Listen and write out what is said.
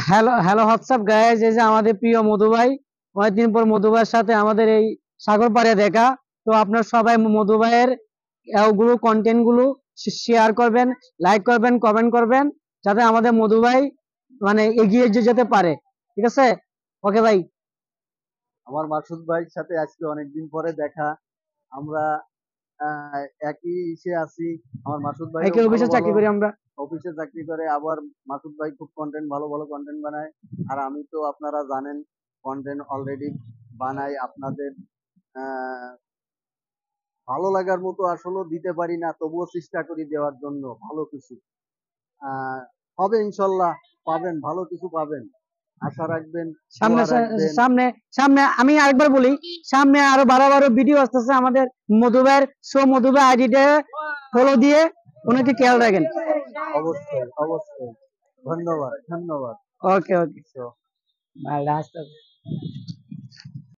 Hello hello WhatsApp guys, এই যে আমাদের প্রিয় মধু ভাই, অনেকদিন পর মধু ভাইয়ের সাথে আমাদের এই সাগর পাড়ে দেখা। তো আপনার সবাই মধু ভাইয়ের ওগুলো কন্টেন্ট গুলো শেয়ার করবেন, লাইক করবেন, কমেন্ট করবেন, যাতে আমাদের মধু ভাই মানে এগিয়ে যেতে পারে। ঠিক আছে, ওকে ভাই। আমার মাসুদ ভাইয়ের সাথে আজকে অনেকদিন পরে দেখা। আমরা একই ইসে আছি। আমার মাসুদ ভাইও একই ভালো অফিসে ভালো চাকরি করি আমরা। অফিসে চাকরি করে। আবার মাসুদ ভাই খুব ভালো ভালো কন্টেন্ট বানায়। আর আমি তো আপনারা জানেন কন্টেন্ট অলরেডি বানাই আপনাদের আহ, ভালো লাগার মতো আসলে দিতে পারি না, তবুও চেষ্টা করি দেওয়ার জন্য ভালো কিছু। আহ, হবে ইনশাল্লাহ, পাবেন ভালো কিছু পাবেন, আশা রাখবেন, সামনে দোয়া রাখবেন। সামনে সামনে আমি আরেকবার বলি, সামনে আরো বারো বারো ভিডিও আসতেছে আমাদের মধু ভাইয়ের শো। মধু ভাই আইডিটা ফলো দিয়ে ওনাকে খেয়াল রাখেন। অবশ্যই অবশ্যই, ধন্যবাদ ধন্যবাদ। ওকে ওকে, So, ভাই রাস্তা